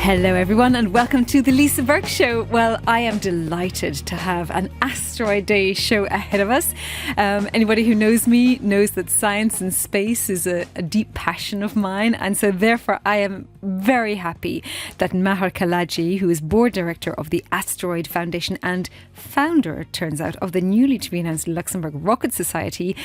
Hello everyone and welcome to the Lisa Burke Show. Well, I am delighted to have an Asteroid Day show ahead of us. Anybody who knows me knows that science and space is a deep passion of mine, and so therefore I am very happy that Maher Kalaji, who is board director of the Asteroid Foundation and founder, it turns out, of the newly to be announced Luxembourg Rocket Society,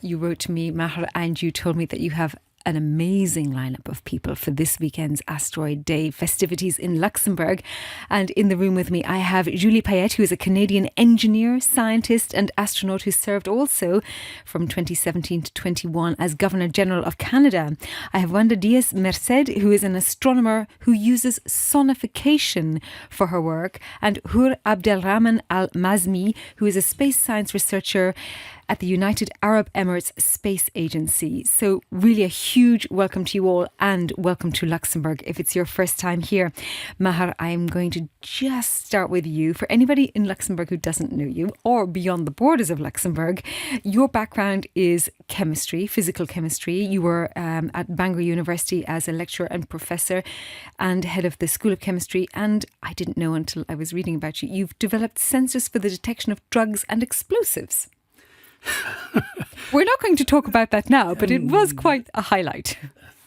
you wrote to me, Maher, and you told me that you have an amazing lineup of people for this weekend's Asteroid Day festivities in Luxembourg. And in the room with me, I have Julie Payette, who is a Canadian engineer, scientist and astronaut who served also from 2017 to 21 as Governor General of Canada. I have Wanda Diaz-Merced, who is an astronomer who uses sonification for her work, and Hur Abdelrahman Al-Mazmi, who is a space science researcher at the United Arab Emirates Space Agency. So really a huge welcome to you all, and welcome to Luxembourg if it's your first time here. Maher, I'm going to just start with you. For anybody in Luxembourg who doesn't know you, or beyond the borders of Luxembourg, your background is chemistry, physical chemistry. You were at Bangor University as a lecturer and professor and head of the School of Chemistry. And I didn't know until I was reading about you, you've developed sensors for the detection of drugs and explosives. We're not going to talk about that now, but it was quite a highlight.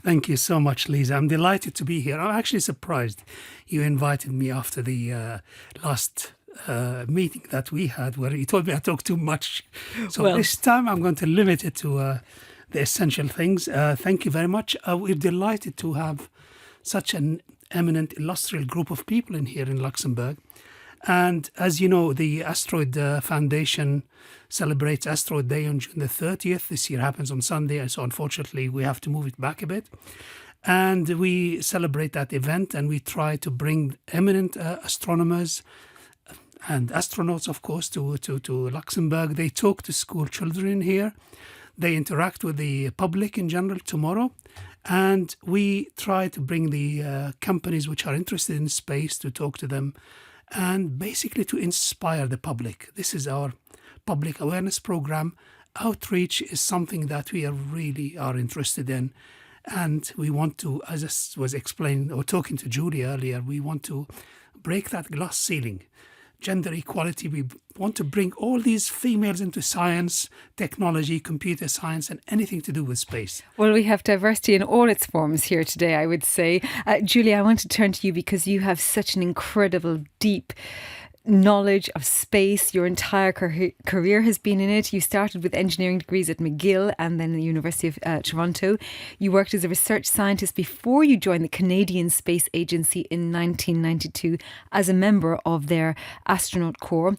Thank you so much, Lisa. I'm delighted to be here. I'm actually surprised you invited me after the last meeting that we had, where you told me I talk too much. So this time I'm going to limit it to the essential things. Thank you very much. We're delighted to have such an eminent, illustrious group of people in here in Luxembourg. And as you know, the Asteroid Foundation celebrates Asteroid Day on June the 30th. This year happens on Sunday, so unfortunately we have to move it back a bit. And we celebrate that event, and we try to bring eminent astronomers and astronauts, of course, to Luxembourg. They talk to school children here. They interact with the public in general tomorrow. And we try to bring the companies which are interested in space to talk to them, and basically to inspire the public. This is our public awareness program. Outreach is something that we really are interested in. And we want to, as I was explaining or talking to Julie earlier, we want to break that glass ceiling. Gender equality, we want to bring all these females into science, technology, computer science, and anything to do with space. Well, we have diversity in all its forms here today, I would say. Julie, I want to turn to you because you have such an incredible, deep knowledge of space. Your entire career has been in it. You started with engineering degrees at McGill and then the University of Toronto. You worked as a research scientist before you joined the Canadian Space Agency in 1992 as a member of their astronaut corps.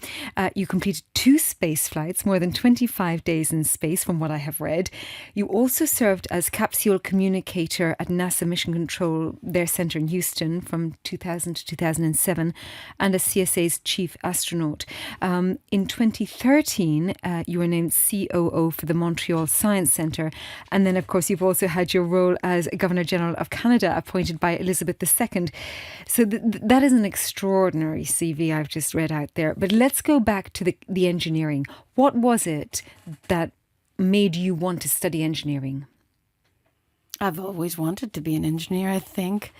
You completed 2 space flights, more than 25 days in space from what I have read. You also served as capsule communicator at NASA Mission Control, their centre in Houston from 2000 to 2007, and as CSA's chief astronaut. In 2013, you were named COO for the Montreal Science Centre. And then, of course, you've also had your role as Governor General of Canada, appointed by Elizabeth II. So that is an extraordinary CV I've just read out there. But let's go back to the engineering. What was it that made you want to study engineering? I've always wanted to be an engineer, I think.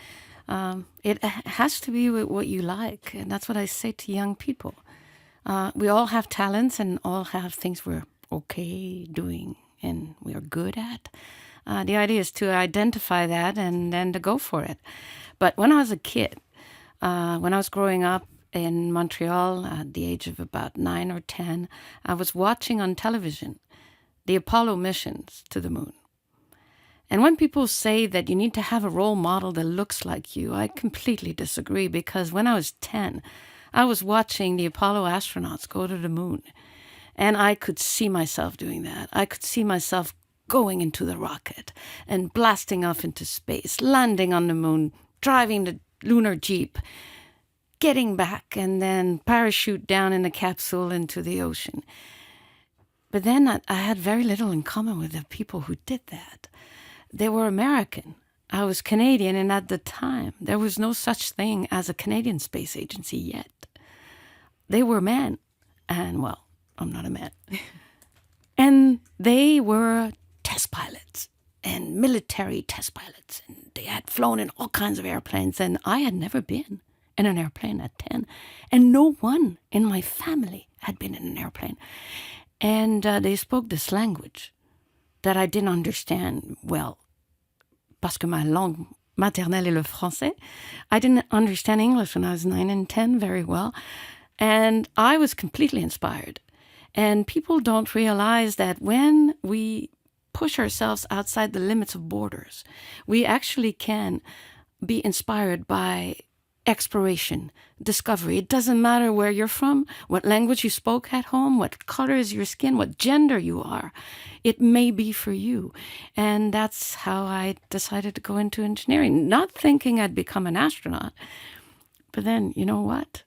It has to be with what you like, and that's what I say to young people. We all have talents and all have things we're okay doing and we are good at. The idea is to identify that and then to go for it. But when I was a kid, when I was growing up in Montreal at the age of about 9 or 10, I was watching on television the Apollo missions to the moon. And when people say that you need to have a role model that looks like you, I completely disagree, because when I was 10, I was watching the Apollo astronauts go to the moon. And I could see myself doing that. I could see myself going into the rocket and blasting off into space, landing on the moon, driving the lunar jeep, getting back, and then parachute down in a capsule into the ocean. But then I had very little in common with the people who did that. They were American. I was Canadian, and at the time, there was no such thing as a Canadian Space Agency yet. They were men, and, well, I'm not a man. And they were test pilots. and military test pilots. And they had flown in all kinds of airplanes. And I had never been in an airplane at 10. And no one in my family had been in an airplane. And they spoke this language that I didn't understand well. Parce que ma langue maternelle est le français. I didn't understand English when I was 9 and 10 very well. And I was completely inspired. And people don't realize that when we push ourselves outside the limits of borders, we actually can be inspired by exploration, discovery. It doesn't matter where you're from, what language you spoke at home, what color is your skin, what gender you are. It may be for you. And that's how I decided to go into engineering, not thinking I'd become an astronaut. But then, you know what?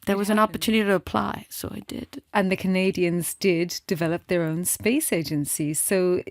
There was an opportunity to apply, so I did. And the Canadians did develop their own space agency. So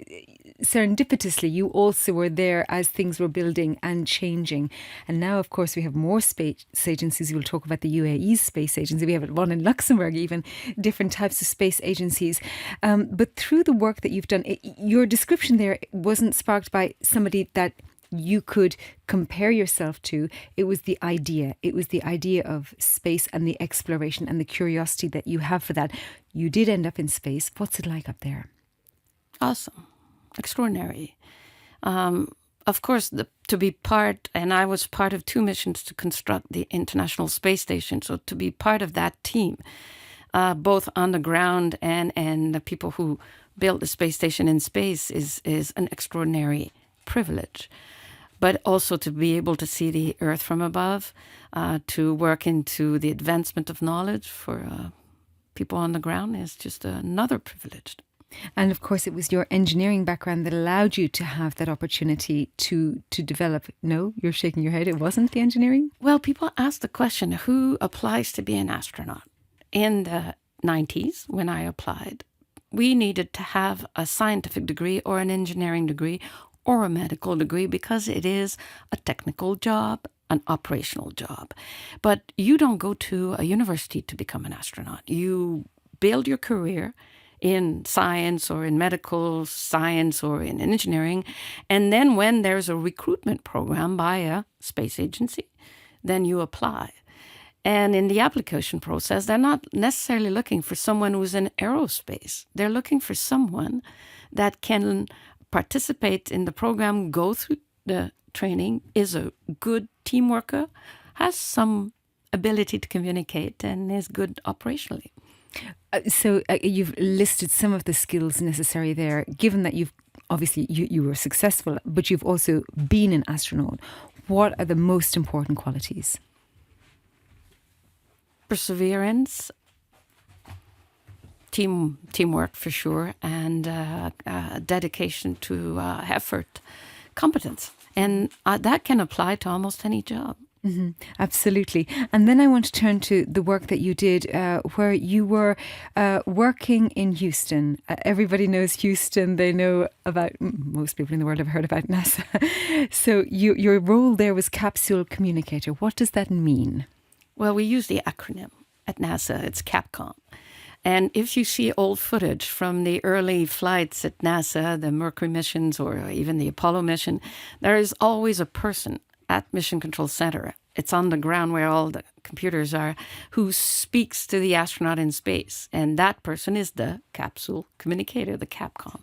serendipitously, you also were there as things were building and changing. And now, of course, we have more space agencies. We'll talk about the UAE's space agency. We have one in Luxembourg, even different types of space agencies. But through the work that you've done, your description there wasn't sparked by somebody that you could compare yourself to. It was the idea. It was the idea of space and the exploration and the curiosity that you have for that. You did end up in space. What's it like up there? Awesome. Extraordinary. Of course, to be part, and I was part of 2 missions to construct the International Space Station. So to be part of that team, both on the ground and the people who built the space station in space is an extraordinary privilege. But also to be able to see the Earth from above, to work into the advancement of knowledge for people on the ground is just another privilege. And of course, it was your engineering background that allowed you to have that opportunity to develop. No, you're shaking your head. It wasn't the engineering? Well, people ask the question, who applies to be an astronaut? In the 90s, when I applied, we needed to have a scientific degree or an engineering degree or a medical degree because it is a technical job, an operational job. But you don't go to a university to become an astronaut. You build your career in science or in medical science or in engineering. And then when there's a recruitment program by a space agency, then you apply. And in the application process, they're not necessarily looking for someone who's in aerospace. They're looking for someone that can participate in the program, go through the training, is a good team worker, has some ability to communicate, and is good operationally. So you've listed some of the skills necessary there, given that you've obviously you were successful, but you've also been an astronaut. What are the most important qualities? Perseverance, teamwork for sure, and dedication to effort, competence. And that can apply to almost any job. Mm-hmm. Absolutely. And then I want to turn to the work that you did where you were working in Houston. Everybody knows Houston. They know about, most people in the world have heard about NASA. So your role there was capsule communicator. What does that mean? Well, we use the acronym at NASA. It's Capcom. And if you see old footage from the early flights at NASA, the Mercury missions or even the Apollo mission, there is always a person at Mission Control Center. It's on the ground where all the computers are, who speaks to the astronaut in space. And that person is the capsule communicator, the Capcom.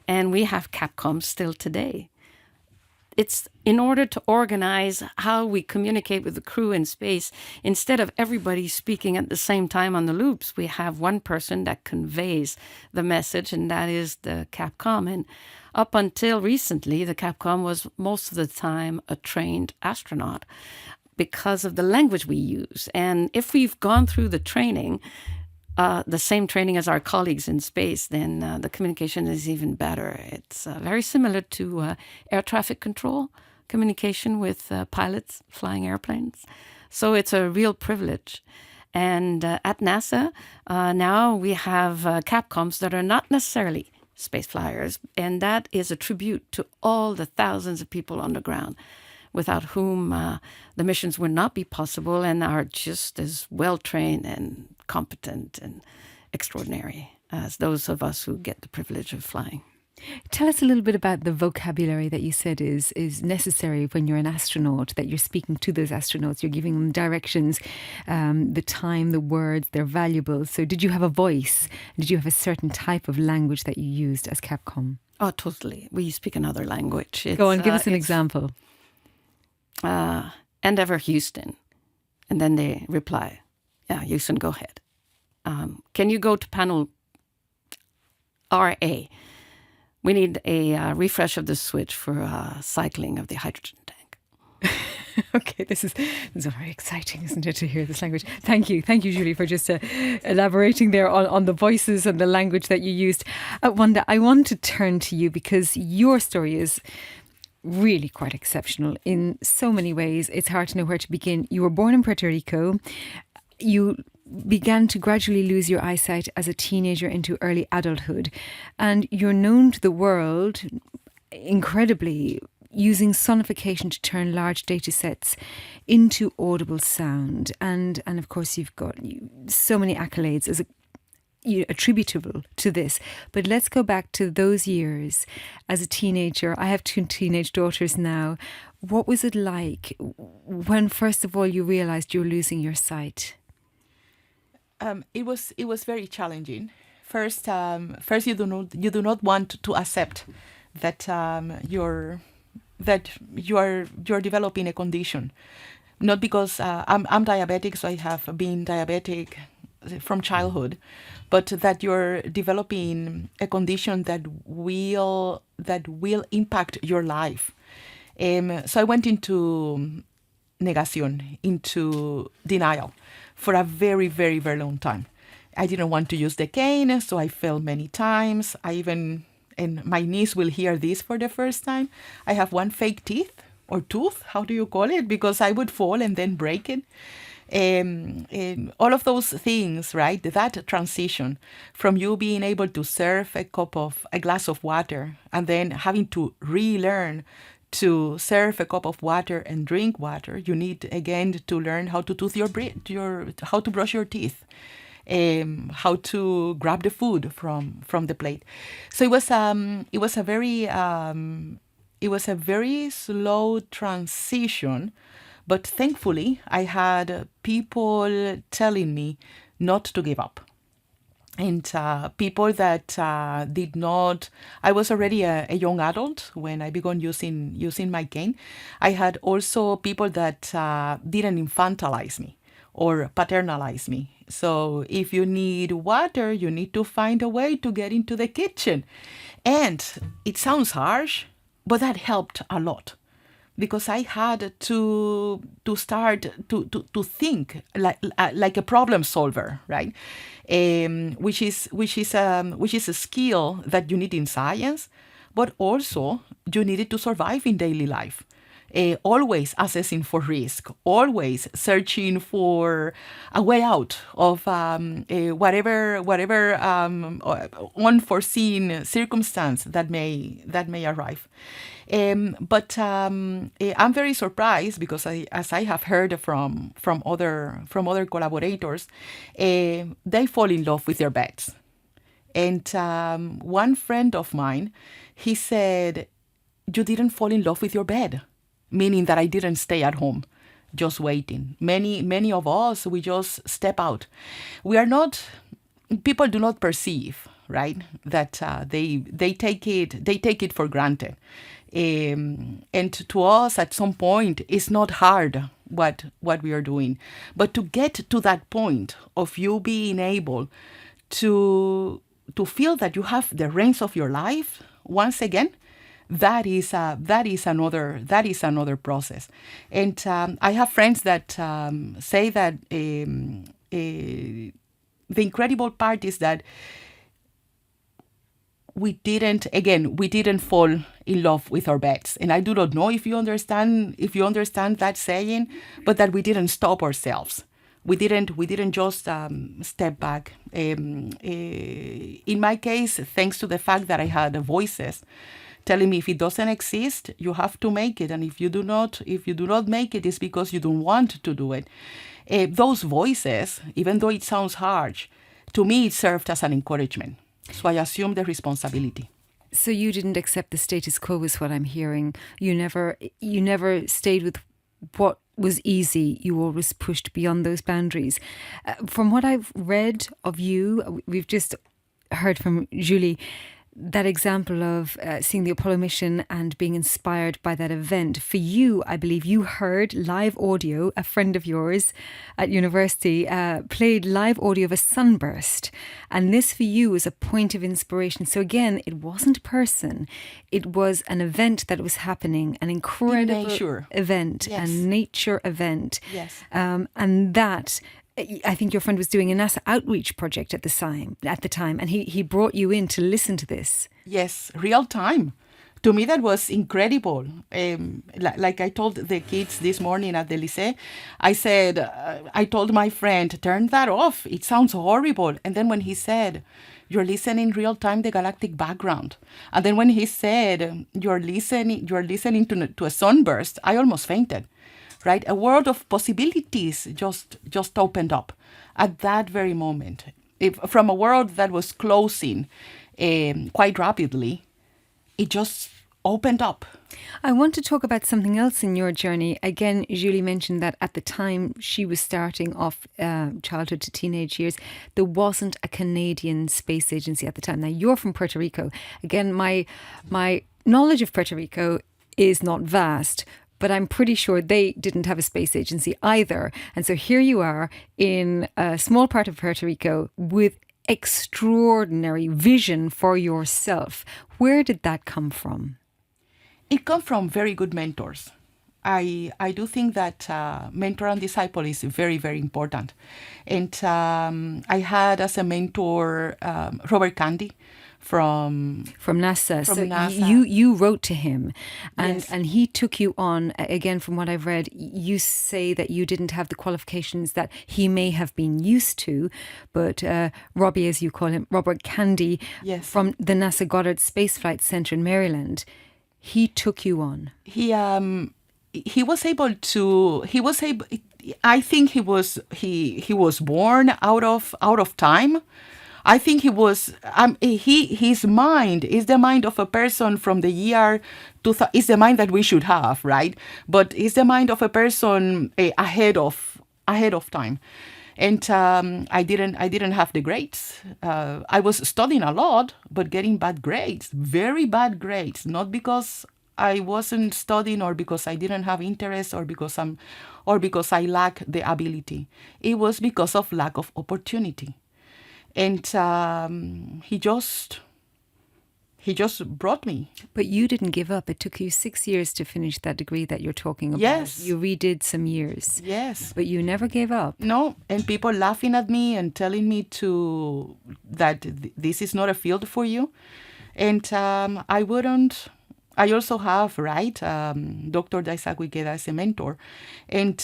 And we have Capcom still today. It's in order to organize how we communicate with the crew in space. Instead of everybody speaking at the same time on the loops, we have one person that conveys the message, and that is the Capcom. And up until recently, the Capcom was most of the time a trained astronaut because of the language we use. And if we've gone through the training, the same training as our colleagues in space, then the communication is even better. It's very similar to air traffic control communication with pilots flying airplanes. So it's a real privilege. And at NASA, now we have Capcoms that are not necessarily space flyers, and that is a tribute to all the thousands of people on the ground without whom the missions would not be possible and are just as well-trained and competent and extraordinary as those of us who get the privilege of flying. Tell us a little bit about the vocabulary that you said is necessary when you're an astronaut, that you're speaking to those astronauts, you're giving them directions, the time, the words, they're valuable. So did you have a voice? Did you have a certain type of language that you used as Capcom? Oh, totally. We speak another language. Go on, give us an example. Endeavour Houston. And then they reply, yeah, Houston, go ahead. Can you go to panel RA? We need a refresh of the switch for cycling of the hydrogen tank. Okay, this is very exciting, isn't it, to hear this language? Thank you, Julie, for just elaborating there on the voices and the language that you used. Wanda, I want to turn to you because your story is really quite exceptional in so many ways. It's hard to know where to begin. You were born in Puerto Rico. You began to gradually lose your eyesight as a teenager into early adulthood. And you're known to the world incredibly using sonification to turn large data sets into audible sound. And of course, you've got so many accolades as attributable to this. But let's go back to those years as a teenager. I have 2 teenage daughters now. What was it like when, first of all, you realised you were losing your sight? It was very challenging. First, you do not want to accept that you're developing a condition. Not because I'm diabetic, so I have been diabetic from childhood, but that you're developing a condition that will impact your life. So I went into negación, into denial, for a very, very, very long time. I didn't want to use the cane, so I fell many times. And my niece will hear this for the first time. I have one fake teeth or tooth, how do you call it? Because I would fall and then break it. And all of those things, right? That transition from you being able to serve a glass of water and then having to relearn to serve a cup of water and drink water, you need again to learn how to how to brush your teeth, how to grab the food from the plate. So it was a very slow transition, but thankfully I had people telling me not to give up. And people that did not, I was already a young adult when I began using my cane. I had also people that didn't infantilize me or paternalize me. So if you need water, you need to find a way to get into the kitchen. And it sounds harsh, but that helped a lot. Because I had to start to think like a problem solver, right? Which is a skill that you need in science, but also you need it to survive in daily life. Always assessing for risk, always searching for a way out of whatever unforeseen circumstance that may arrive. But I'm very surprised because as I have heard from other collaborators, they fall in love with their beds. And one friend of mine, he said, "You didn't fall in love with your bed," meaning that I didn't stay at home just waiting. Many of us, we just step out. People do not perceive, right, that they take it for granted. And to us, at some point, it's not hard what we are doing. But to get to that point of you being able to feel that you have the reins of your life once again, that is another process. And I have friends that say that the incredible part is that we didn't fall in love with our beds. And I do not know if you understand that saying, but that we didn't stop ourselves. We didn't just step back. In my case, thanks to the fact that I had voices telling me if it doesn't exist, you have to make it. And if you do not make it, it's because you don't want to do it. Those voices, even though it sounds harsh, to me it served as an encouragement. So I assume the responsibility. So you didn't accept the status quo, is what I'm hearing. You never stayed with what was easy. You always pushed beyond those boundaries. From what I've read of you, we've just heard from Julie, that example of seeing the Apollo mission and being inspired by that event. For you, I believe you heard live audio, a friend of yours at university played live audio of a sunburst. And this for you was a point of inspiration. So again, it wasn't a person. It was an event that was happening, an incredible event, a nature event. Yes. And that... I think your friend was doing a NASA outreach project at the time, and he brought you in to listen to this. Yes, real time. To me, that was incredible. Like I told the kids this morning at the lycée, I said, I told my friend, turn that off. It sounds horrible. And then when he said, you're listening real time, the galactic background. And then when he said, you're listening to a sunburst, I almost fainted. Right, a world of possibilities just opened up at that very moment. From a world that was closing quite rapidly, it just opened up. I want to talk about something else in your journey. Again, Julie mentioned that at the time she was starting off childhood to teenage years, there wasn't a Canadian space agency at the time. Now, you're from Puerto Rico. Again, my knowledge of Puerto Rico is not vast, but I'm pretty sure they didn't have a space agency either. And so here you are in a small part of Puerto Rico with extraordinary vision for yourself. Where did that come from? It comes from very good mentors. I do think that mentor and disciple is very, very important. And I had as a mentor Robert Candy, from NASA. NASA. You wrote to him, and yes. and he took you on. Again, from what I've read, you say that you didn't have the qualifications that he may have been used to, but Robbie, as you call him, Robert Candy, yes. from the NASA Goddard Space Flight Center in Maryland, he took you on. He was able to. I think he was born out of time. I think he was. His mind is the mind of a person from the year 2000. Is the mind that we should have, right? But it's the mind of a person ahead of time. And I didn't have the grades. I was studying a lot, but getting bad grades, very bad grades. Not because I wasn't studying, or because I didn't have interest, or because I lack the ability. It was because of lack of opportunity. And he just brought me. But you didn't give up. It took you 6 years to finish that degree that you're talking about. Yes. You redid some years. Yes. But you never gave up. No. And people laughing at me and telling me that this is not a field for you. And I wouldn't. I also have, Dr. Isaac Guiqueda as a mentor. And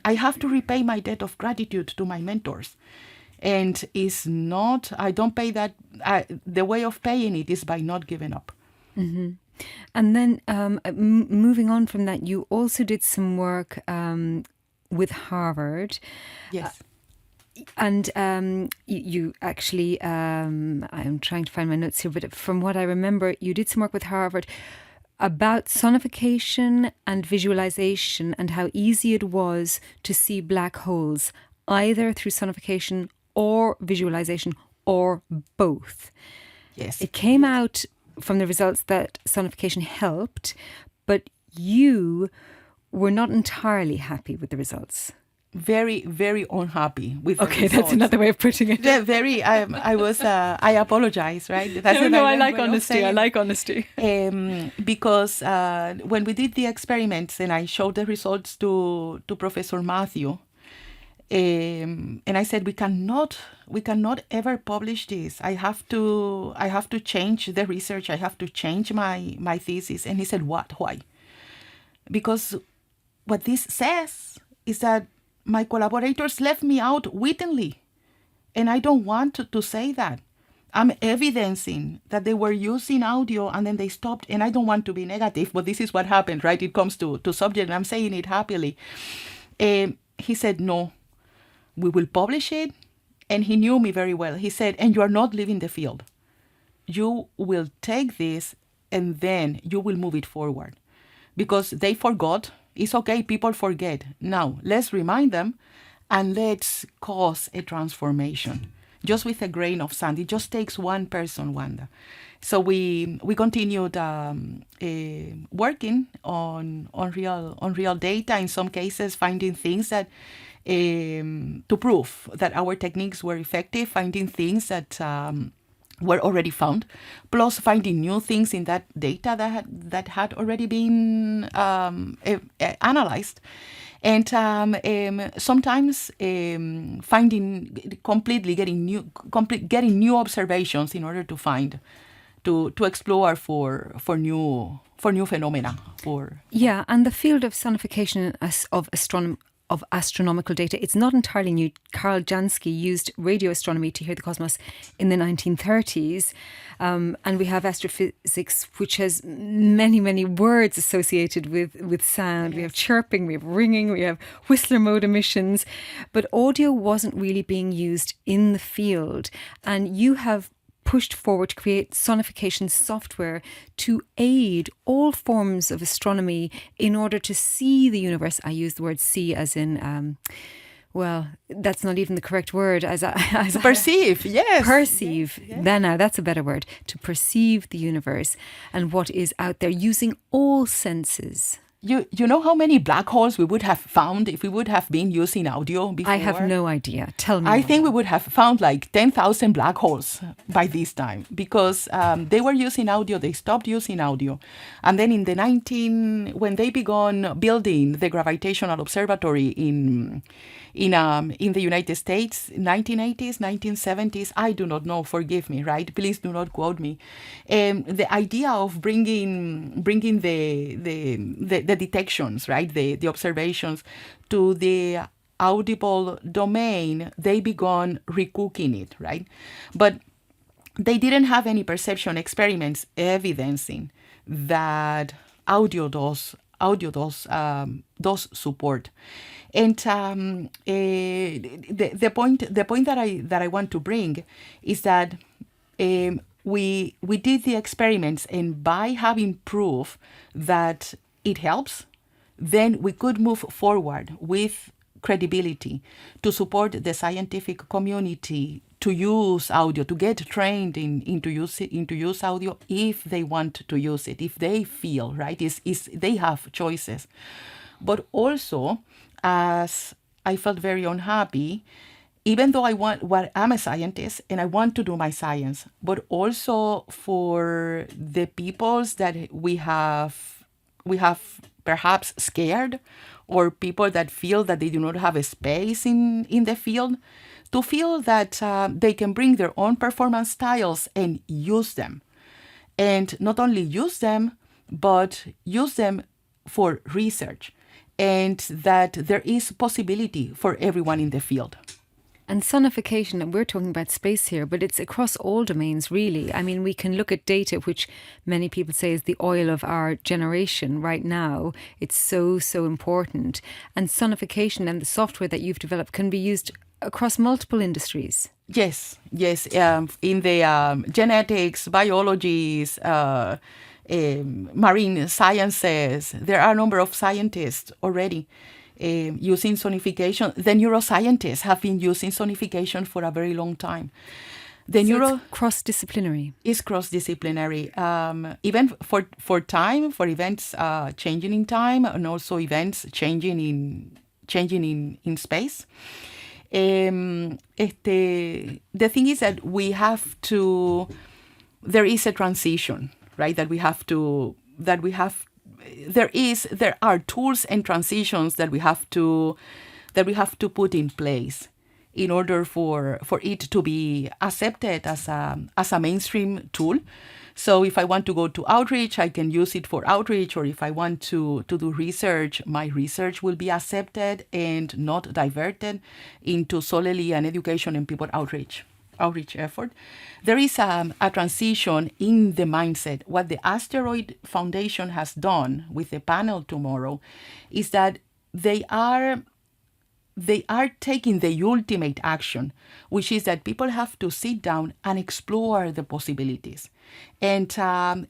I have to repay my debt of gratitude to my mentors. And it's not, I don't pay that. The way of paying it is by not giving up. Mm-hmm. And then moving on from that, you also did some work with Harvard. Yes. And you actually, I'm trying to find my notes here, but from what I remember, you did some work with Harvard about sonification and visualization, and how easy it was to see black holes, either through sonification or visualization, or both. Yes. It came out from the results that sonification helped, but you were not entirely happy with the results. Very, very unhappy with the results. That's another way of putting it. Yeah, very. I apologize, right? That's no, I like honesty. I like honesty. Because when we did the experiments and I showed the results to Professor Matthew, and I said we cannot ever publish this. I have to change the research. I have to change my thesis. And he said, what? Why? Because what this says is that my collaborators left me out wittingly. And I don't want to say that. I'm evidencing that they were using audio and then they stopped. And I don't want to be negative, but this is what happened, right? It comes to subject, and I'm saying it happily. He said, no, we will publish it. And he knew me very well. He said, and you are not leaving the field. you will take this and then you will move it forward. Because they forgot. It's okay, people forget. Now, let's remind them and let's cause a transformation. Just with a grain of sand. It just takes one person, Wanda. So we continued working on real data, in some cases finding things that to prove that our techniques were effective, finding things that were already found, plus finding new things in that data that had already been analyzed. And sometimes getting new observations in order to find, to explore for new phenomena. Yeah, and the field of sonification of astronomical data, it's not entirely new. Karl Jansky used radio astronomy to hear the cosmos in the 1930s. And we have astrophysics, which has many, many words associated with sound. Yes. We have chirping, we have ringing, we have Whistler mode emissions. But audio wasn't really being used in the field. And you have pushed forward to create sonification software to aid all forms of astronomy in order to see the universe. I use the word see as in, well, that's not even the correct word. As perceive, yes. Perceive. Yes. Now, that's a better word. To perceive the universe and what is out there using all senses. You know how many black holes we would have found if we would have been using audio before? I have no idea. Tell me. I think we would have found like 10,000 black holes by this time, because they were using audio, they stopped using audio. And then when they began building the gravitational observatory in the United States, 1980s, 1970s, I do not know, forgive me, right? Please do not quote me. The idea of bringing the detections, right, the observations to the audible domain, they began recooking it, right? But they didn't have any perception experiments evidencing that audio does support. And the point that I want to bring is that we did the experiments, and by having proof that it helps, then we could move forward with credibility to support the scientific community to use audio, to get trained into use audio if they want to use it, if they feel, right, is they have choices. But also, as I felt very unhappy, even though I'm a scientist and I want to do my science, but also for the peoples that we have perhaps scared, or people that feel that they do not have a space in the field, to feel that they can bring their own performance styles and use them. And not only use them, but use them for research. And that there is possibility for everyone in the field. And sonification, and we're talking about space here, but it's across all domains, really. I mean, we can look at data, which many people say is the oil of our generation right now. It's so important. And sonification and the software that you've developed can be used across multiple industries. Yes. In the genetics, biologies, marine sciences, there are a number of scientists already using sonification. The neuroscientists have been using sonification for a very long time. It's cross-disciplinary. It's cross-disciplinary. Even for time, for events changing in time, and also events changing in space. The thing is that there is a transition, right? There are tools and transitions that we have to put in place in order for it to be accepted as a mainstream tool. So if I want to go to outreach, I can use it for outreach, or if I want to do research, my research will be accepted and not diverted into solely an education and people outreach effort. There is a transition in the mindset. What the Asteroid Foundation has done with the panel tomorrow is that they are they are taking the ultimate action, which is that people have to sit down and explore the possibilities and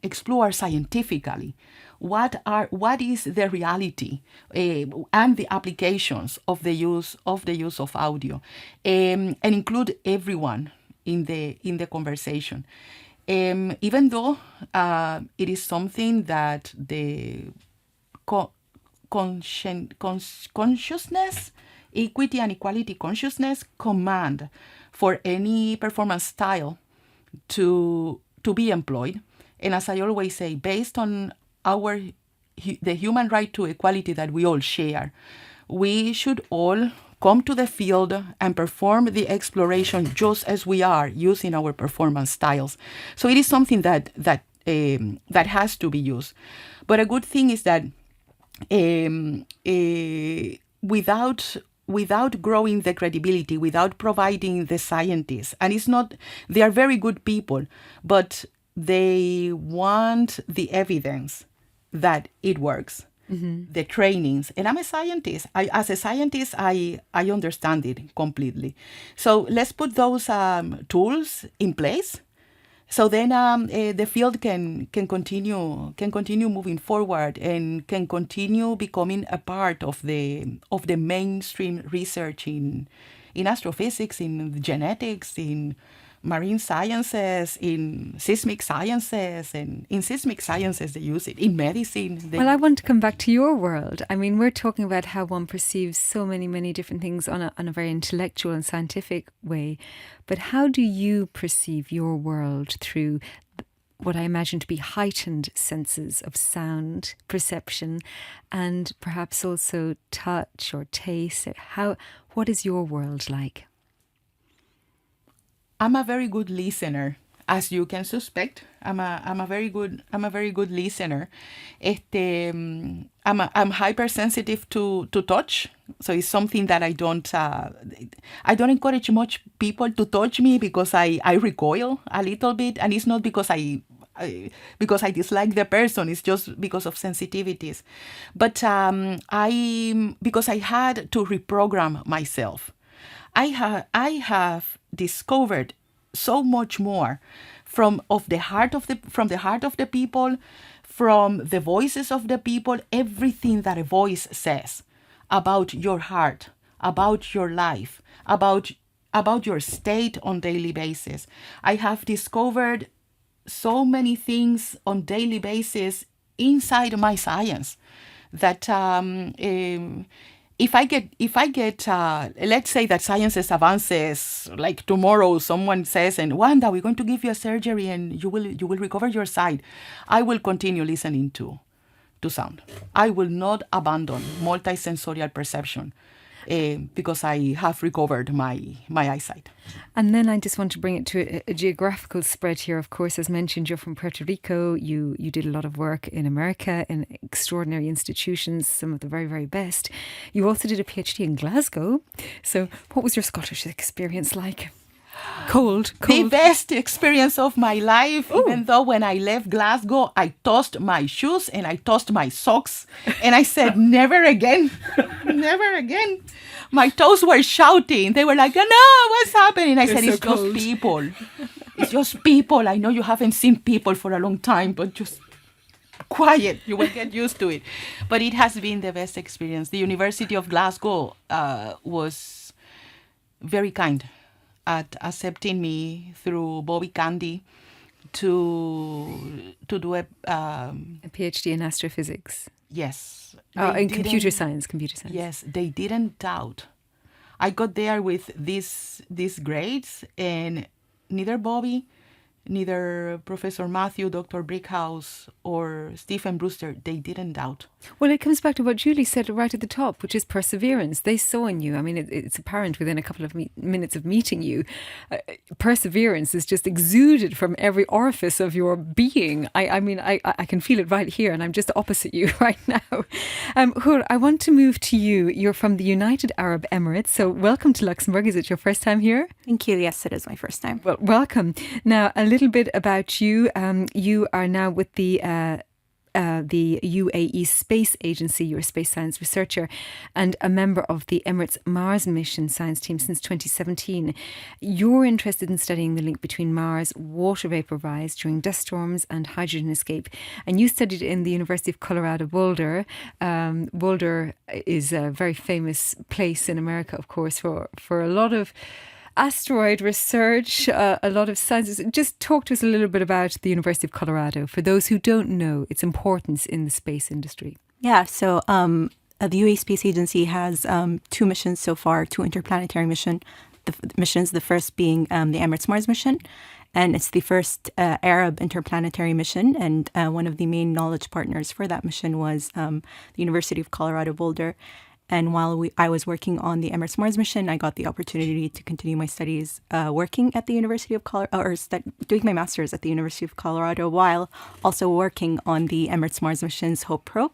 explore scientifically what is the reality and the applications of the use of audio, and include everyone in the conversation. Even though it is something that the consciousness, equity and equality consciousness command for any performance style to be employed. And as I always say, based on the human right to equality that we all share, we should all come to the field and perform the exploration just as we are using our performance styles. So it is something that has to be used. But a good thing is that without growing the credibility, without providing the scientists, and they are very good people, but they want the evidence that it works. Mm-hmm. The trainings, and I'm a scientist. As a scientist, I understand it completely. So let's put those tools in place, so then the field can continue moving forward and can continue becoming a part of the mainstream research in astrophysics, in genetics, in marine sciences, in seismic sciences, and in seismic sciences they use it, in medicine. Well, I want to come back to your world. I mean, we're talking about how one perceives so many different things on a very intellectual and scientific way. But how do you perceive your world through what I imagine to be heightened senses of sound, perception, and perhaps also touch or taste? What is your world like? I'm a very good listener, as you can suspect. I'm a very good listener. I'm hypersensitive to touch, so it's something that I don't encourage much people to touch me, because I recoil a little bit, and it's not because I dislike the person. It's just because of sensitivities. But because I had to reprogram myself. I have discovered so much more from the heart of the people, from the voices of the people, everything that a voice says about your heart, about your life, about your state on daily basis. I have discovered so many things on daily basis inside my science that if I get let's say that sciences advances, like tomorrow someone says, and Wanda, we're going to give you a surgery and you will recover your sight, I will continue listening to sound. I will not abandon multisensorial perception because I have recovered my eyesight. And then I just want to bring it to a geographical spread here. Of course, as mentioned, you're from Puerto Rico. You did a lot of work in America in extraordinary institutions, some of the very, very best. You also did a PhD in Glasgow. So what was your Scottish experience like? Cold. The best experience of my life. Ooh. Even though when I left Glasgow, I tossed my shoes and I tossed my socks, and I said, never again, never again. My toes were shouting. They were like, no, what's happening? I said, it's just people. It's just people. I know you haven't seen people for a long time, but just quiet. You will get used to it. But it has been the best experience. The University of Glasgow was very kind at accepting me through Bobby Candy to do a PhD in astrophysics. Yes. In computer science. Yes, they didn't doubt. I got there with these grades, and neither Bobby, neither Professor Matthew, Dr. Brickhouse, or Stephen Brewster, they didn't doubt. Well, it comes back to what Julie said right at the top, which is perseverance. They saw in you. I mean, it's apparent within a couple of minutes of meeting you. Perseverance is just exuded from every orifice of your being. I mean, I can feel it right here, and I'm just opposite you right now. Hur, I want to move to you. You're from the United Arab Emirates, so welcome to Luxembourg. Is it your first time here? Thank you. Yes, it is my first time. Well, welcome. Now, a little bit about you. You are now with the the UAE Space Agency. You're a space science researcher and a member of the Emirates Mars mission science team since 2017. You're interested in studying the link between Mars water vapor rise during dust storms and hydrogen escape. And you studied in the University of Colorado Boulder. Boulder is a very famous place in America, of course, for a lot of asteroid research, a lot of sciences. Just talk to us a little bit about the University of Colorado for those who don't know its importance in the space industry. Yeah, so the UAE Space Agency has 2 missions so far, 2 interplanetary missions, the first being the Emirates Mars mission. And it's the first Arab interplanetary mission. And one of the main knowledge partners for that mission was the University of Colorado Boulder. And while I was working on the Emirates Mars mission, I got the opportunity to continue my studies working at the University of Colorado, or doing my master's at the University of Colorado, while also working on the Emirates Mars mission's Hope probe.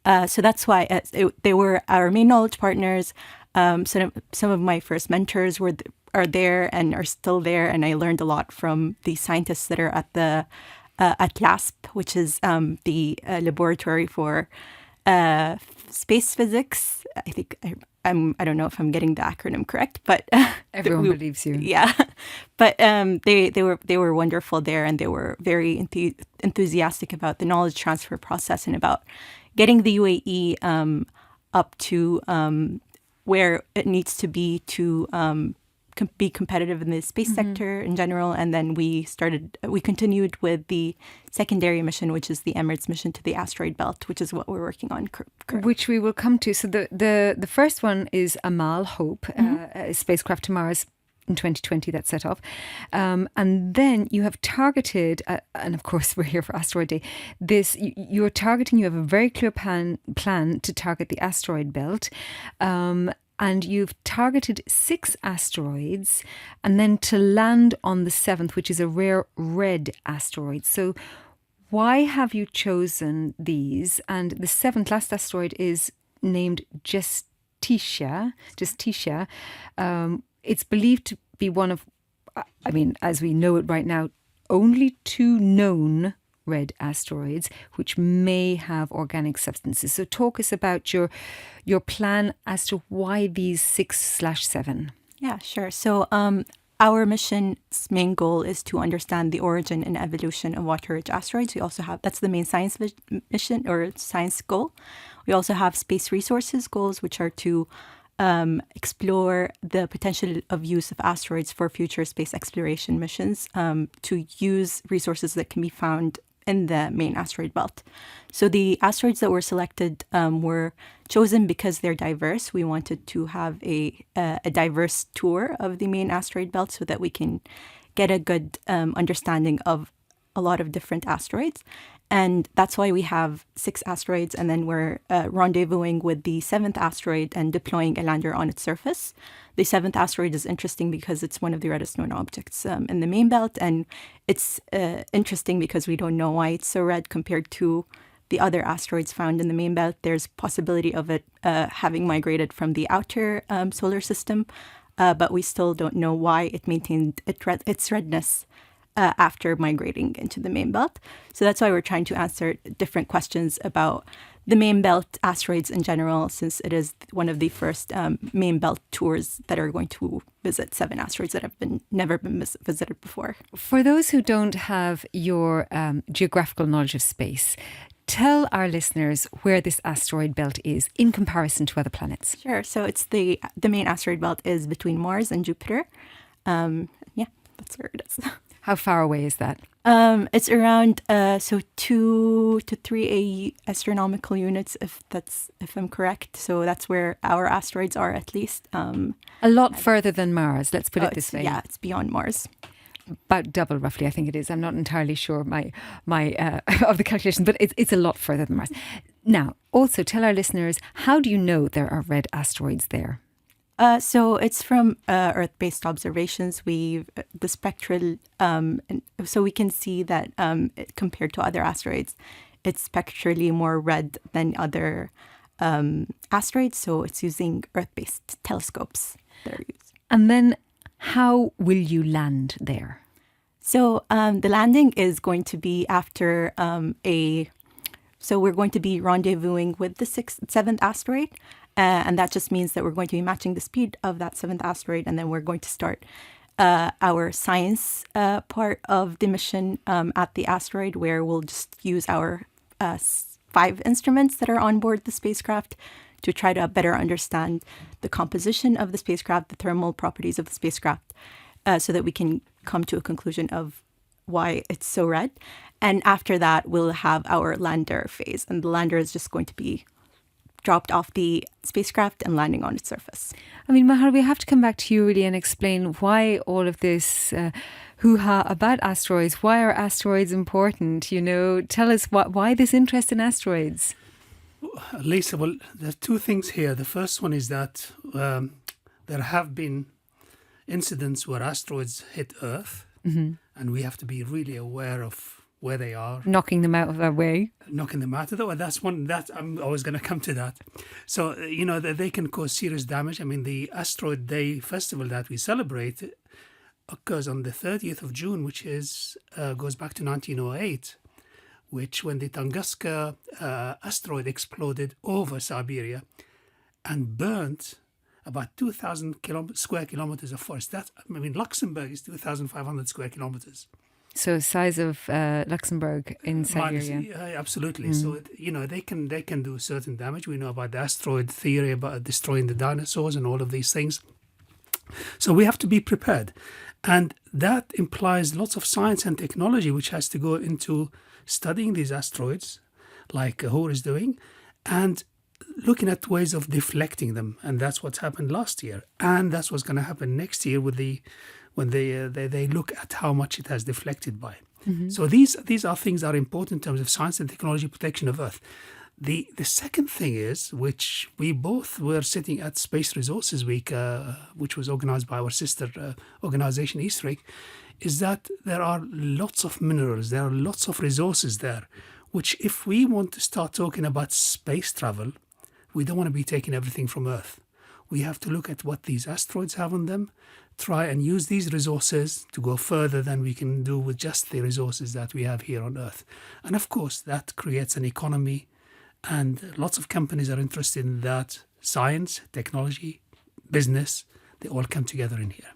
So that's why they were our main knowledge partners. Some of my first mentors are there and are still there, and I learned a lot from the scientists that are at LASP, which is the laboratory for space physics. I think I don't know if I'm getting the acronym correct, but everyone believes you. Yeah, but they were wonderful there, and they were very enthusiastic about the knowledge transfer process and about getting the UAE up to where it needs to be to be competitive in the space sector in general. And then we continued with the secondary mission, which is the Emirates mission to the asteroid belt, which is what we're working on currently. Which we will come to. So the first one is Amal Hope, a spacecraft to Mars in 2020 that set off. And then you have targeted, and of course we're here for Asteroid Day, you have a very clear plan to target the asteroid belt. And you've targeted 6 asteroids and then to land on the 7th, which is a rare red asteroid. So why have you chosen these? And the 7th, last asteroid, is named Justitia. It's believed to be one of, as we know it right now, only 2 known red asteroids, which may have organic substances. So talk us about your plan as to why these 6/7. Yeah, sure. So our mission's main goal is to understand the origin and evolution of water-rich asteroids. We also have, that's the main science mission or science goal. We also have space resources goals, which are to explore the potential of use of asteroids for future space exploration missions, to use resources that can be found in the main asteroid belt. So the asteroids that were selected were chosen because they're diverse. We wanted to have a diverse tour of the main asteroid belt so that we can get a good understanding of a lot of different asteroids. And that's why we have 6 asteroids, and then we're rendezvousing with the 7th asteroid and deploying a lander on its surface. The 7th asteroid is interesting because it's one of the reddest known objects in the main belt, and it's interesting because we don't know why it's so red compared to the other asteroids found in the main belt. There's possibility of it having migrated from the outer solar system, but we still don't know why it maintained its redness after migrating into the main belt. So that's why we're trying to answer different questions about the main belt asteroids in general, since it is one of the first main belt tours that are going to visit 7 asteroids that have never been visited before. For those who don't have your geographical knowledge of space, tell our listeners where this asteroid belt is in comparison to other planets. Sure. So it's the main asteroid belt is between Mars and Jupiter. That's where it is. How far away is that? It's around 2 to 3 astronomical units, if I'm correct. So that's where our asteroids are, at least. A lot further than Mars. Let's put it this way. Yeah, it's beyond Mars. About double, roughly. I think it is. I'm not entirely sure my of the calculation, but it's a lot further than Mars. Now, also tell our listeners, how do you know there are red asteroids there? So it's from Earth-based observations. The spectral, so we can see that compared to other asteroids, it's spectrally more red than other asteroids. So it's using Earth-based telescopes that are used. And then how will you land there? So the landing is going to be after So we're going to be rendezvousing with the seventh asteroid. And that just means that we're going to be matching the speed of that seventh asteroid. And then we're going to start our science part of the mission at the asteroid, where we'll just use our 5 instruments that are on board the spacecraft to try to better understand the composition of the spacecraft, the thermal properties of the spacecraft, so that we can come to a conclusion of why it's so red. And after that, we'll have our lander phase. And the lander is just going to be dropped off the spacecraft and landing on its surface. I mean, Mahar, we have to come back to you really and explain why all of this hoo-ha about asteroids. Why are asteroids important? You know, tell us why this interest in asteroids. Lisa, well, there are 2 things here. The first one is that there have been incidents where asteroids hit Earth, and we have to be really aware of where they are. Knocking them out of our way. Knocking them out of the way. That's one that I'm always going to come to that. So, you know, they can cause serious damage. I mean, the Asteroid Day festival that we celebrate occurs on the 30th of June, which is goes back to 1908, which when the Tunguska asteroid exploded over Siberia and burnt about 2,000 square kilometers of forest. Luxembourg is 2,500 square kilometers. So size of Luxembourg in Siberia. Absolutely. So, they can do certain damage. We know about the asteroid theory, about destroying the dinosaurs and all of these things. So we have to be prepared. And that implies lots of science and technology which has to go into studying these asteroids, like Hoare is doing, and looking at ways of deflecting them. And that's what's happened last year. And that's what's going to happen next year with when they look at how much it has deflected by. So these are things that are important in terms of science and technology protection of Earth. The second thing is, which we both were sitting at Space Resources Week, which was organized by our sister organization, EastRig, is that there are lots of minerals, there are lots of resources there, which if we want to start talking about space travel, we don't want to be taking everything from Earth. We have to look at what these asteroids have on them, try and use these resources to go further than we can do with just the resources that we have here on Earth. And of course, that creates an economy, and lots of companies are interested in that. Science, technology, business, they all come together in here.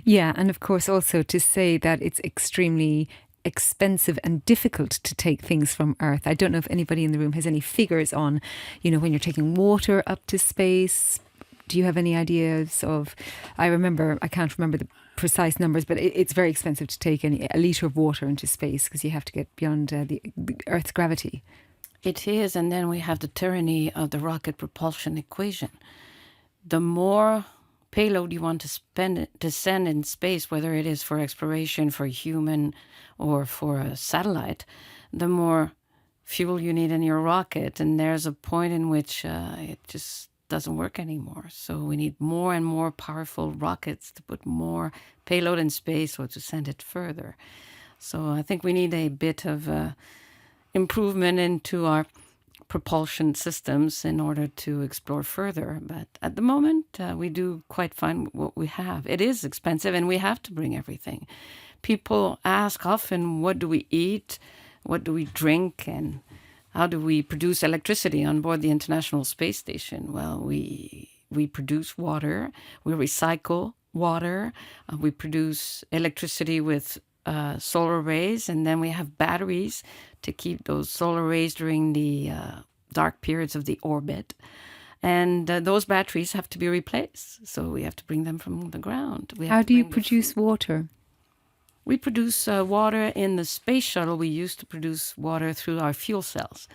Yeah, and of course also to say that it's extremely expensive and difficult to take things from Earth. I don't know if anybody in the room has any figures on, when you're taking water up to space. Do you have any ideas of, I can't remember the precise numbers, but it's very expensive to take a litre of water into space because you have to get beyond the Earth's gravity. It is, and then we have the tyranny of the rocket propulsion equation. The more payload you want to send in space, whether it is for exploration, for human, or for a satellite, the more fuel you need in your rocket. And there's a point in which it just doesn't work anymore. So we need more and more powerful rockets to put more payload in space or to send it further. So I think we need a bit of improvement into our propulsion systems in order to explore further. But at the moment, we do quite fine what we have. It is expensive and we have to bring everything. People ask often, what do we eat? What do we drink? And how do we produce electricity on board the International Space Station? Well, we produce water, we recycle water, we produce electricity with solar rays, and then we have batteries to keep those solar rays during the dark periods of the orbit. And those batteries have to be replaced, so we have to bring them from the ground. How do you produce water? We produce water in the space shuttle. We used to produce water through our fuel cells.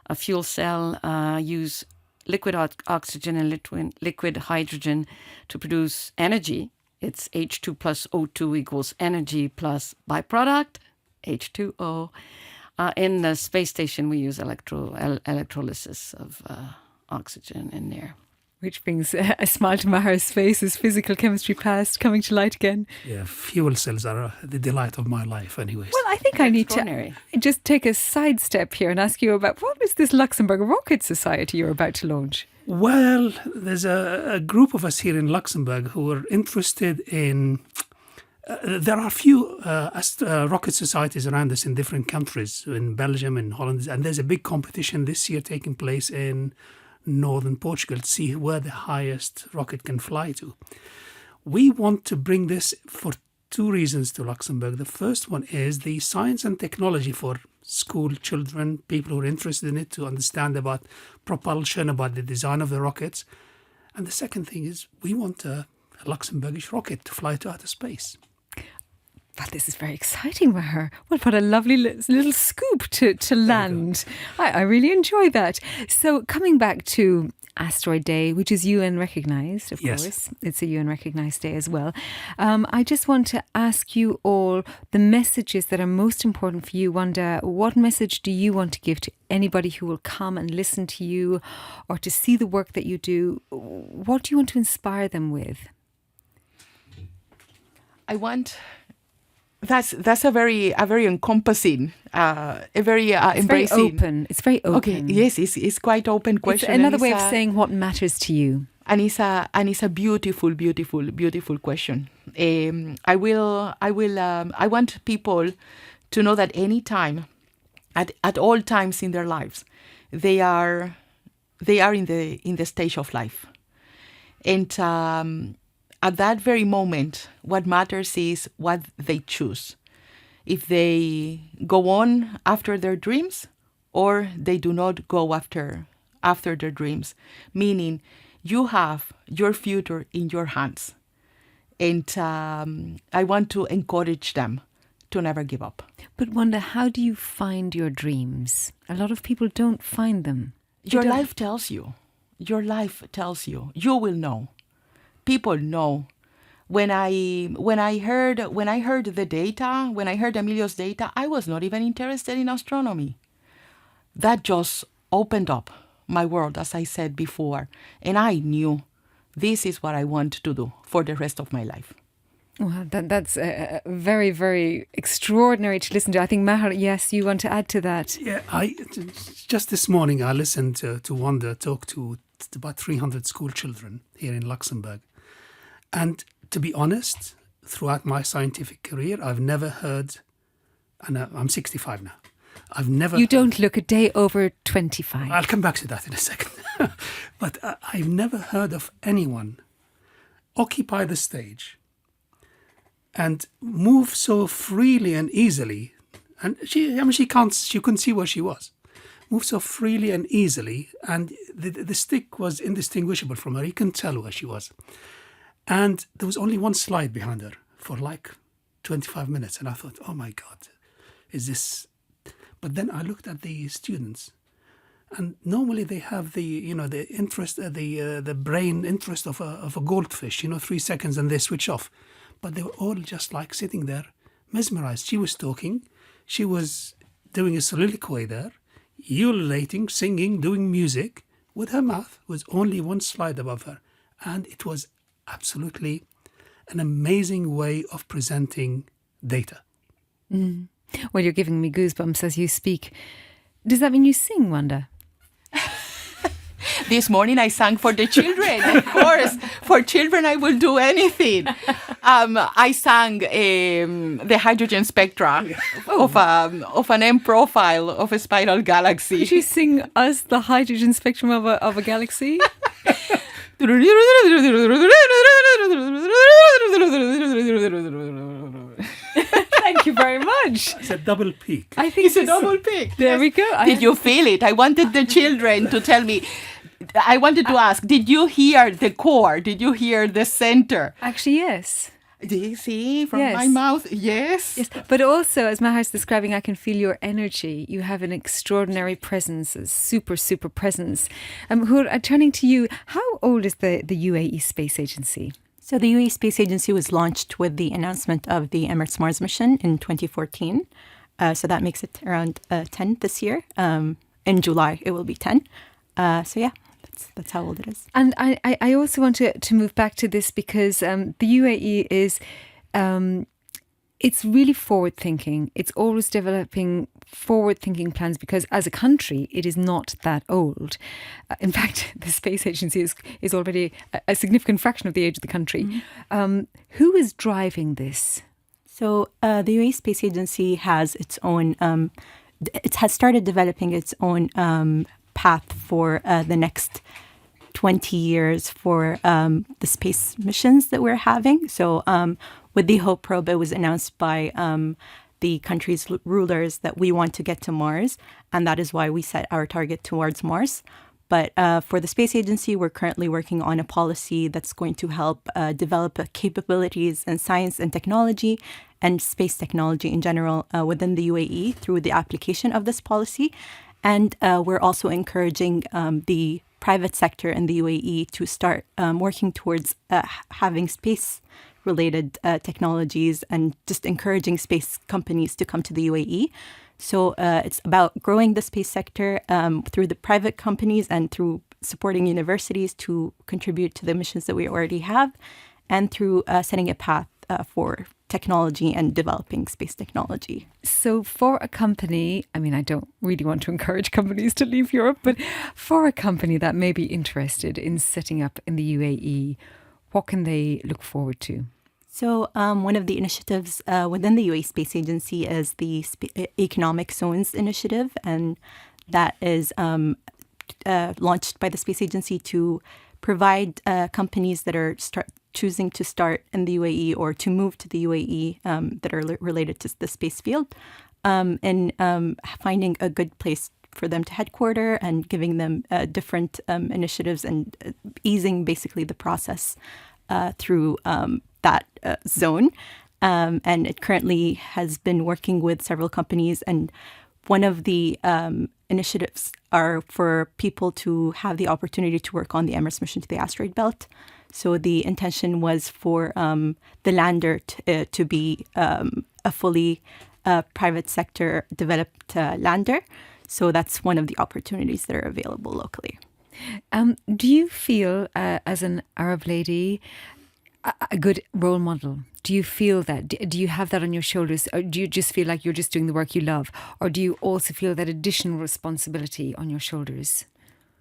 A fuel cell use liquid oxygen and liquid hydrogen to produce energy. It's H2 plus O2 equals energy plus byproduct, H2O. In the space station, we use electrolysis of oxygen in there. Which brings a smile to Mahar's face as physical chemistry past coming to light again. Yeah, fuel cells are the delight of my life anyways. Well, I think I need to just take a sidestep here and ask you about what is this Luxembourg Rocket Society you're about to launch? Well, there's a group of us here in Luxembourg who are interested in There are a few rocket societies around us in different countries, in Belgium and Holland, and there's a big competition this year taking place in northern Portugal to see where the highest rocket can fly to. We want to bring this for two reasons to Luxembourg. The first one is the science and technology for school children, people who are interested in it, to understand about propulsion, about the design of the rockets. And the second thing is we want a Luxembourgish rocket to fly to outer space. But this is very exciting, Maher. What a lovely little scoop to land. I really enjoy that. So coming back to Asteroid Day, which is UN recognised, of course. It's a UN recognised day as well. I just want to ask you all the messages that are most important for you. Wanda, what message do you want to give to anybody who will come and listen to you or to see the work that you do? What do you want to inspire them with? That's a very encompassing, embracing. Very open. It's very open. Okay, yes, it's quite open question. It's another way of saying what matters to you. And it's a beautiful question. I want people to know that any time, at all times in their lives, they are in the stage of life, and at that very moment, what matters is what they choose. If they go on after their dreams, or they do not go after their dreams, meaning you have your future in your hands. And I want to encourage them to never give up. But Wanda, how do you find your dreams? A lot of people don't find them. Your life tells you. Your life tells you. You will know. People know. When I heard the data, when I heard Emilio's data, I was not even interested in astronomy. That just opened up my world, as I said before, and I knew this is what I want to do for the rest of my life. Well, that's very, very extraordinary to listen to. I think, Maher, yes, you want to add to that? Yeah, just this morning I listened to Wanda talk to about 300 school children here in Luxembourg. And to be honest, throughout my scientific career, I've never heard, and I'm 65 now, I've never... You don't look a day over 25. I'll come back to that in a second. But I've never heard of anyone occupy the stage and move so freely and easily. And she couldn't see where she was. Move so freely and easily, and the stick was indistinguishable from her. You couldn't tell where she was. And there was only one slide behind her for like 25 minutes. And I thought, oh my God, is this... But then I looked at the students, and normally they have the interest, the brain interest of a goldfish, 3 seconds and they switch off. But they were all just like sitting there, mesmerized. She was talking, she was doing a soliloquy there, ululating, singing, doing music with her mouth, with only one slide above her. And it was absolutely an amazing way of presenting data. Mm. Well, you're giving me goosebumps as you speak. Does that mean you sing, Wanda? This morning I sang for the children, of course. For children, I will do anything. I sang the hydrogen spectra of an M profile of a spiral galaxy. Could you sing us the hydrogen spectrum of a galaxy? Thank you very much. It's a double peak. I think it's a double peak. There we go. Did you feel it? I wanted the children to tell me. I wanted to ask, did you hear the core? Did you hear the center? Actually, yes. Do you see from my mouth? Yes. Yes. But also, as Maher's describing, I can feel your energy. You have an extraordinary presence, a super, super presence. Turning to you, how old is the UAE Space Agency? So the UAE Space Agency was launched with the announcement of the Emirates Mars mission in 2014. So that makes it around 10 this year. In July, it will be 10. So yeah, that's how old it is. And I also want to move back to this because the UAE is, it's really forward-thinking. It's always developing forward-thinking plans because as a country, it is not that old. In fact, the space agency is already a significant fraction of the age of the country. Mm-hmm. Who is driving this? So the UAE Space Agency has its own, it has started developing its own path for the next 20 years for the space missions that we're having. So with the Hope probe, it was announced by the country's rulers that we want to get to Mars, and that is why we set our target towards Mars. But for the Space Agency, we're currently working on a policy that's going to help develop capabilities in science and technology and space technology in general within the UAE through the application of this policy. And we're also encouraging the private sector in the UAE to start working towards having space-related technologies and just encouraging space companies to come to the UAE. So it's about growing the space sector through the private companies and through supporting universities to contribute to the missions that we already have, and through setting a path for technology and developing space technology. So for a company, I mean, I don't really want to encourage companies to leave Europe, but for a company that may be interested in setting up in the UAE, what can they look forward to? So one of the initiatives within the UAE Space Agency is the Economic Zones Initiative, and that is launched by the Space Agency to provide companies that are choosing to start in the UAE or to move to the UAE that are related to the space field, and finding a good place for them to headquarter and giving them different initiatives and easing basically the process through that zone. And it currently has been working with several companies. And one of the initiatives are for people to have the opportunity to work on the Emirates mission to the asteroid belt. So the intention was for the lander to be a fully private sector developed lander. So that's one of the opportunities that are available locally. Do you feel, as an Arab lady, a good role model? Do you feel that? Do you have that on your shoulders? Or do you just feel like you're just doing the work you love? Or do you also feel that additional responsibility on your shoulders?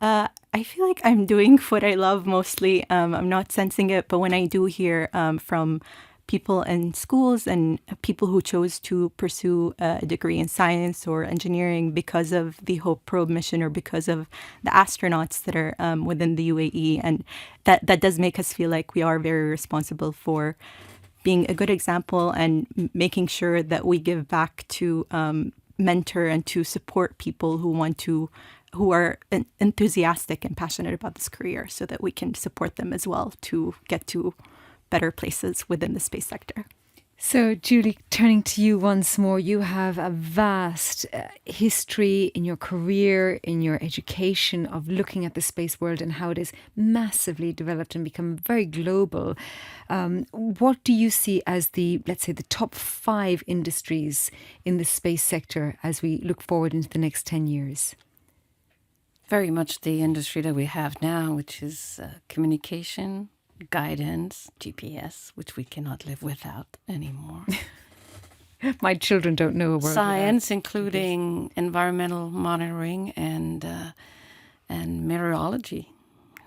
I feel like I'm doing what I love mostly. I'm not sensing it, but when I do hear from people in schools and people who chose to pursue a degree in science or engineering because of the Hope probe mission or because of the astronauts that are within the UAE, and that does make us feel like we are very responsible for being a good example and making sure that we give back to mentor and to support people who are enthusiastic and passionate about this career, so that we can support them as well to get to better places within the space sector. So, Julie, turning to you once more, you have a vast history in your career, in your education, of looking at the space world and how it is massively developed and become very global. What do you see as let's say, the top 5 industries in the space sector as we look forward into the next 10 years? Very much the industry that we have now, which is communication, guidance, GPS, which we cannot live without anymore. My children don't know a word. Science, including environmental monitoring and meteorology.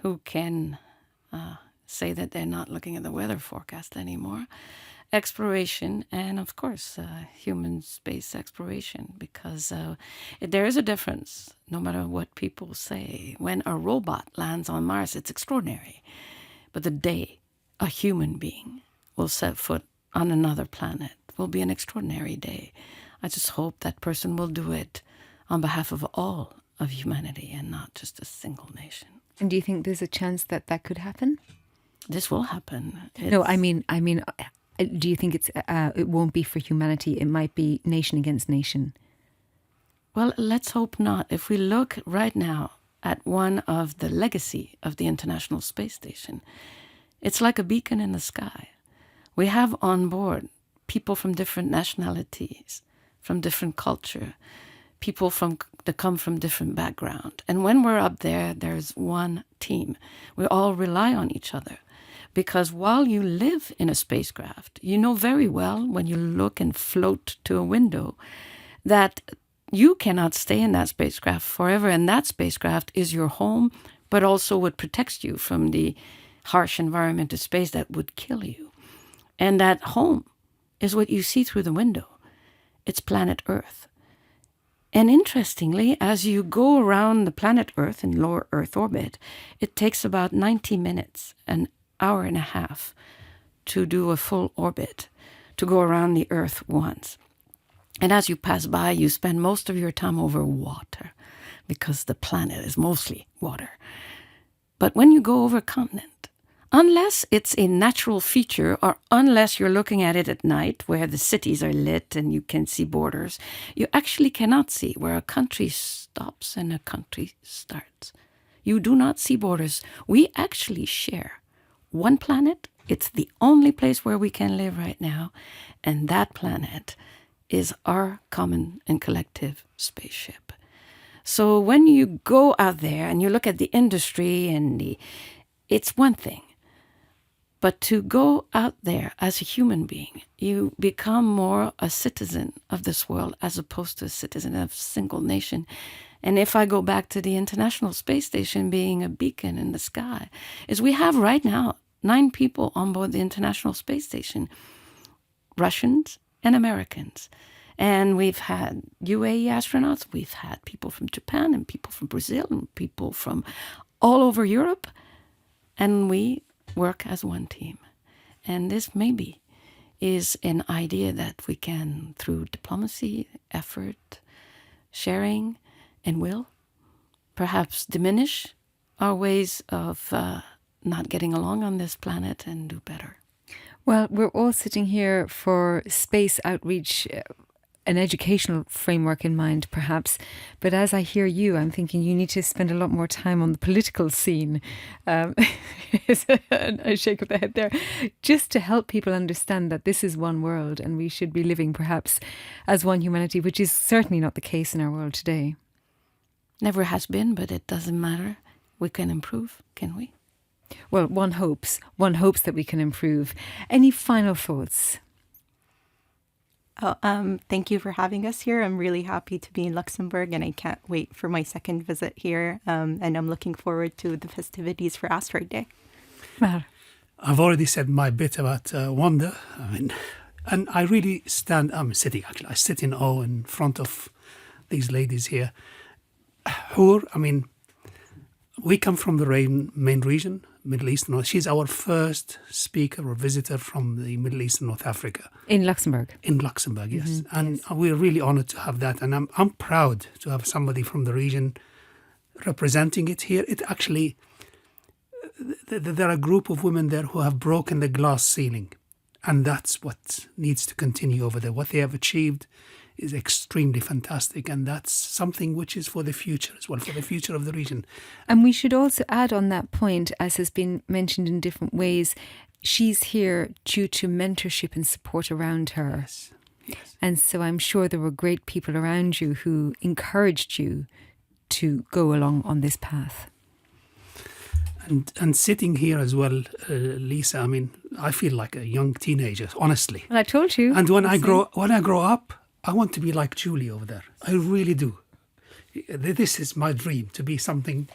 Who can say that they're not looking at the weather forecast anymore? Exploration, and of course, human space exploration, because there is a difference, no matter what people say. When a robot lands on Mars, it's extraordinary. But the day a human being will set foot on another planet will be an extraordinary day. I just hope that person will do it on behalf of all of humanity and not just a single nation. And do you think there's a chance that that could happen? This will happen. No, I mean, do you think it won't be for humanity? It might be nation against nation. Well, let's hope not. If we look right now at one of the legacy of the International Space Station, it's like a beacon in the sky. We have on board people from different nationalities, from different culture, people that come from different background. And when we're up there, there's one team. We all rely on each other. Because while you live in a spacecraft, you know very well when you look and float to a window that you cannot stay in that spacecraft forever, and that spacecraft is your home, but also what protects you from the harsh environment of space that would kill you. And that home is what you see through the window. It's planet Earth. And interestingly, as you go around the planet Earth in lower Earth orbit, it takes about 90 minutes, an hour and a half, to do a full orbit, to go around the Earth once. And as you pass by, you spend most of your time over water, because the planet is mostly water. But when you go over a continent, unless it's a natural feature or unless you're looking at it at night where the cities are lit and you can see borders, you actually cannot see where a country stops and a country starts. You do not see borders. We actually share one planet. It's the only place where we can live right now. And that planet is our common and collective spaceship. So when you go out there and you look at the industry and it's one thing. But to go out there as a human being, you become more a citizen of this world as opposed to a citizen of a single nation. And if I go back to the International Space Station being a beacon in the sky, is we have right now 9 people on board the International Space Station, Russians and Americans. And we've had UAE astronauts, we've had people from Japan and people from Brazil and people from all over Europe. And we work as one team. And this maybe is an idea that we can, through diplomacy, effort, sharing, and will, perhaps diminish our ways of not getting along on this planet and do better. Well, we're all sitting here for space outreach, an educational framework in mind, perhaps. But as I hear you, I'm thinking you need to spend a lot more time on the political scene. I shake of the head there. Just to help people understand that this is one world and we should be living perhaps as one humanity, which is certainly not the case in our world today. Never has been, but it doesn't matter. We can improve, can we? Well, one hopes that we can improve. Any final thoughts? Thank you for having us here. I'm really happy to be in Luxembourg and I can't wait for my second visit here. And I'm looking forward to the festivities for Asteroid Day. Well, I've already said my bit about Wanda. I mean, and I really I sit in awe in front of these ladies here. We come from the main region, Middle East. She's our first speaker or visitor from the Middle East and North Africa. in Luxembourg. In Luxembourg, yes. And we're really honored to have that. And I'm proud to have somebody from the region representing it here. It actually, there are a group of women there who have broken the glass ceiling. And that's what needs to continue over there. What they have achieved is extremely fantastic, and that's something which is for the future as well, for the future of the region. And we should also add on that point, as has been mentioned in different ways, she's here due to mentorship and support around her. Yes. And so I'm sure there were great people around you who encouraged you to go along on this path. And sitting here as well, Lisa, I feel like a young teenager, honestly. Well, I told you. And when I grow up, I want to be like Julie over there. I really do. This is my dream, to be something,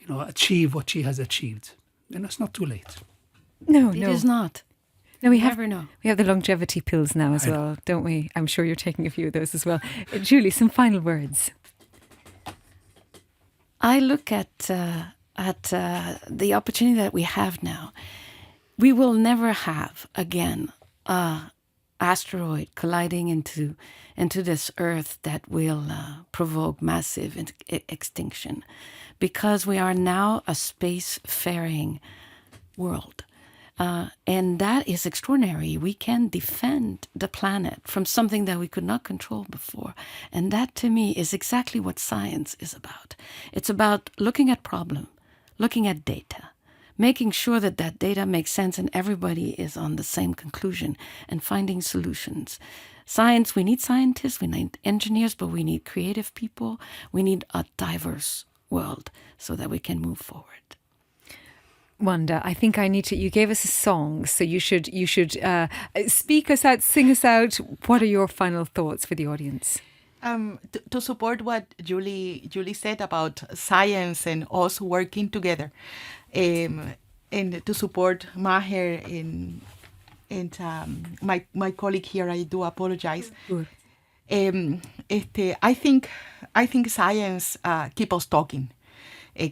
achieve what she has achieved. And it's not too late. No. It is not. No, we Never know. We have the longevity pills now as well, don't we? I'm sure you're taking a few of those as well. Julie, some final words. I look at the opportunity that we have now. We will never have again asteroid colliding into this Earth that will provoke massive extinction, because we are now a space-faring world. And that is extraordinary. We can defend the planet from something that we could not control before. And that, to me, is exactly what science is about. It's about looking at problem, looking at data, making sure that that data makes sense and everybody is on the same conclusion, and finding solutions. Science, we need scientists, we need engineers, but we need creative people. We need a diverse world so that we can move forward. Wanda, I think you gave us a song, so you should speak us out, sing us out. What are your final thoughts for the audience? To support what Julie said about science and us working together, and to support Maher and my colleague here, I do apologize. Sure. I think science keep us talking,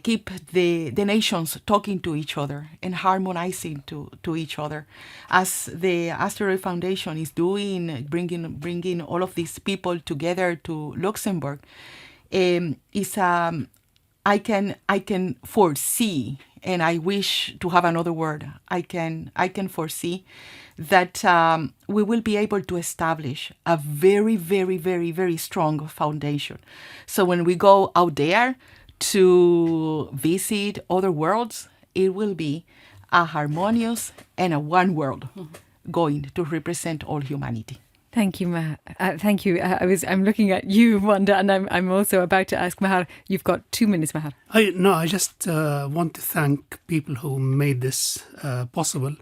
keep the nations talking to each other and harmonizing to each other, as the Asteroid Foundation is doing, bringing all of these people together to Luxembourg. I can foresee, and I wish to have another word. I can foresee that we will be able to establish a very, very, very, very strong foundation. So when we go out there to visit other worlds, it will be a harmonious and a one world going to represent all humanity. Thank you, Mahar. Thank you. I'm looking at you, Wanda, and I'm also about to ask Mahar. You've got 2 minutes, Mahar. I just want to thank people who made this possible.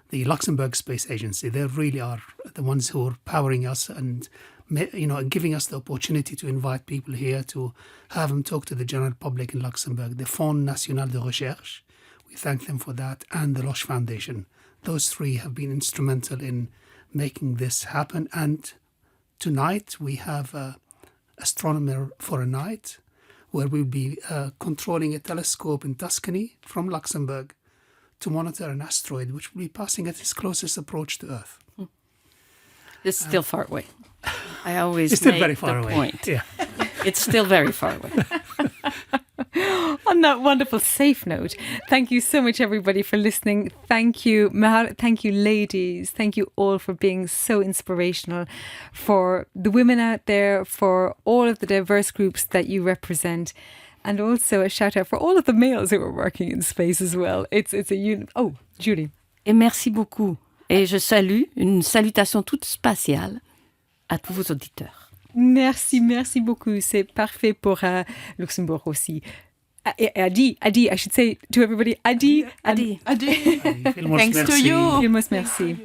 The Luxembourg Space Agency, they really are the ones who are powering us and giving us the opportunity to invite people here to have them talk to the general public in Luxembourg. The Fonds National de Recherche, we thank them for that, and the Roche Foundation. Those three have been instrumental in making this happen. And tonight we have Astronomer for a Night, where we'll be controlling a telescope in Tuscany from Luxembourg to monitor an asteroid which will be passing at its closest approach to Earth. It's still far away. I always It's still make very far the away. point. Yeah. It's still very far away. On that wonderful safe note, thank you so much, everybody, for listening. Thank you, Mahar. Thank you, ladies. Thank you all for being so inspirational, for the women out there, for all of the diverse groups that you represent. And also a shout out for all of the males who are working in space as well. It's a unit. Oh, Julie. Et merci beaucoup. Et je salue une salutation toute spatiale à tous vos auditeurs. Merci beaucoup. C'est parfait pour Luxembourg aussi. Adi, I should say to everybody, Adi. Adi. Thanks to you. Merci.